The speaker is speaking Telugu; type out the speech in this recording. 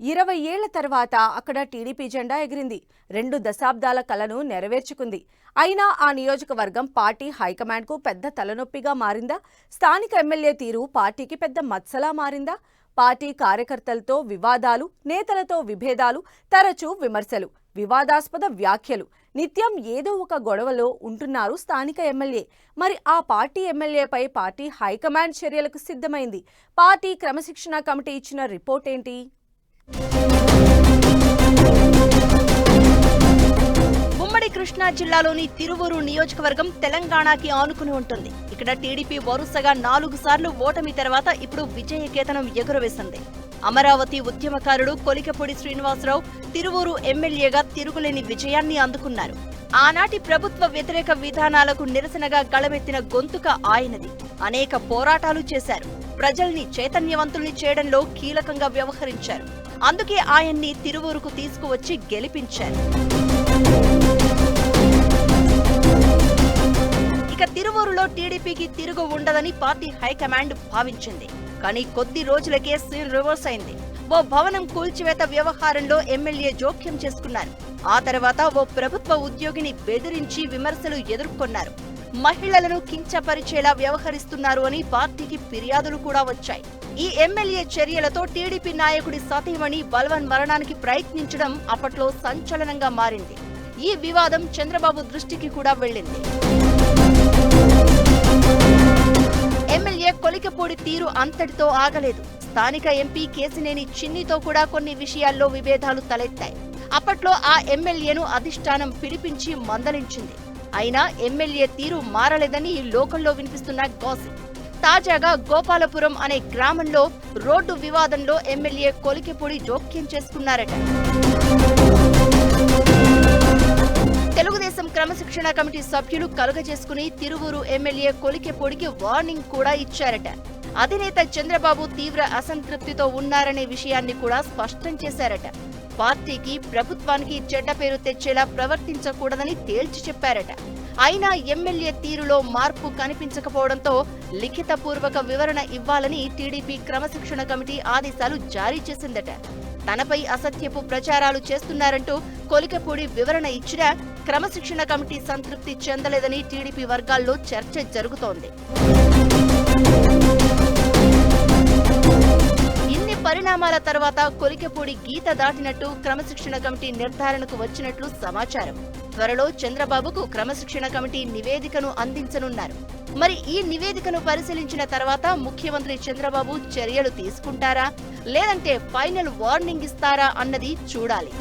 20 ఏళ్ల తర్వాత అక్కడ టీడీపీ జెండా ఎగిరింది. 2 దశాబ్దాల కలను నెరవేర్చుకుంది. అయినా ఆ నియోజకవర్గం పార్టీ హైకమాండ్కు పెద్ద తలనొప్పిగా మారిందా? స్థానిక ఎమ్మెల్యే తీరు పార్టీకి పెద్ద మత్సలా మారిందా? పార్టీ కార్యకర్తలతో వివాదాలు, నేతలతో విభేదాలు, తరచూ విమర్శలు, వివాదాస్పద వ్యాఖ్యలు, నిత్యం ఏదో ఒక గొడవలో ఉంటున్నారు స్థానిక ఎమ్మెల్యే. మరి ఆ పార్టీ ఎమ్మెల్యేపై పార్టీ హైకమాండ్ చర్యలకు సిద్ధమైంది. పార్టీ క్రమశిక్షణ కమిటీ ఇచ్చిన రిపోర్ట్ ఏంటి? ఉమ్మడి కృష్ణా జిల్లాలోని తిరువూరు నియోజకవర్గం తెలంగాణకి ఆనుకుని ఉంటుంది. ఇక్కడ టీడీపీ వరుసగా 4 సార్లు ఓటమి తర్వాత ఇప్పుడు విజయకేతనం ఎగురవేసింది. అమరావతి ఉద్యమకారుడు కొలికపూడి శ్రీనివాసరావు తిరువూరు ఎమ్మెల్యేగా తిరుగులేని విజయాన్ని అందుకున్నారు. ఆనాటి ప్రభుత్వ వ్యతిరేక విధానాలకు నిరసనగా గళమెత్తిన గొంతుక ఆయనది. అనేక పోరాటాలు చేశారు. ప్రజల్ని చైతన్యవంతుల్ని చేయడంలో కీలకంగా వ్యవహరించారు. అందుకే ఆయన్ని తిరువూరుకు తీసుకువచ్చి గెలిపించారు. ఇక తిరువూరులో టీడీపీకి తిరుగు ఉండదని పార్టీ హైకమాండ్ భావించింది. కానీ కొద్ది రోజులకే సీన్ రివర్స్ అయింది. ఓ భవనం కూల్చివేత వ్యవహారంలో ఎమ్మెల్యే జోక్యం చేసుకున్నారు. ఆ తర్వాత ఓ ప్రభుత్వ ఉద్యోగిని బెదిరించి విమర్శలు ఎదుర్కొన్నారు. మహిళలను కించపరిచేలా వ్యవహరిస్తున్నారు అని పార్టీకి ఫిర్యాదులు కూడా వచ్చాయి. ఈ ఎమ్మెల్యే చర్యలతో టీడీపీ నాయకుడి సతీమణి బల్వన్ మరణానికి ప్రయత్నించడం అప్పట్లో సంచలనంగా మారింది. ఈ వివాదం చంద్రబాబు దృష్టికి కూడా వెళ్లింది. ఎమ్మెల్యే కొలికపూడి తీరు అంతటితో ఆగలేదు. స్థానిక ఎంపీ కేసినేని చిన్నితో కూడా కొన్ని విషయాల్లో విభేదాలు తలెత్తాయి. అప్పట్లో ఆ ఎమ్మెల్యేను అధిష్టానం పిలిపించి మందలించింది. అయినా ఎమ్మెల్యే తీరు మారలేదని లోకల్లో వినిపిస్తున్న గాసిప్. తాజాగా గోపాలపురం అనే గ్రామంలో రోడ్డు వివాదంలో ఎమ్మెల్యే కొలికపూడి జోక్యం చేసుకున్నారట. తెలుగుదేశం క్రమశిక్షణ కమిటీ సభ్యులు కలుగజేసుకుని తిరువూరు ఎమ్మెల్యే కొలికపూడికి వార్నింగ్ కూడా ఇచ్చారట. అధినేత చంద్రబాబు తీవ్ర అసంతృప్తితో ఉన్నారనే విషయాన్ని కూడా స్పష్టం చేశారట. పార్టీకి, ప్రభుత్వానికి చెడ్డ పేరు తెచ్చేలా ప్రవర్తించకూడదని తేల్చి చెప్పారట. అయినా ఎమ్మెల్యే తీరులో మార్పు కనిపించకపోవడంతో లిఖితపూర్వక వివరణ ఇవ్వాలని టీడీపీ క్రమశిక్షణ కమిటీ ఆదేశాలు జారీ చేసిందట. తనపై అసత్యపు ప్రచారాలు చేస్తున్నారంటూ కొలికపూడి వివరణ ఇచ్చినా క్రమశిక్షణ కమిటీ సంతృప్తి చెందలేదని టీడీపీ వర్గాల్లో చర్చ జరుగుతోంది. ఇన్ని పరిణామాల తర్వాత కొలికపూడి గీత దాటినట్టు క్రమశిక్షణ కమిటీ నిర్ధారణకు వచ్చినట్లు సమాచారం. త్వరలో చంద్రబాబుకు క్రమశిక్షణ కమిటీ నివేదికను అందించనున్నారు. మరి ఈ నివేదికను పరిశీలించిన తర్వాత ముఖ్యమంత్రి చంద్రబాబు చర్యలు తీసుకుంటారా, లేదంటే ఫైనల్ వార్నింగ్ ఇస్తారా అన్నది చూడాలి.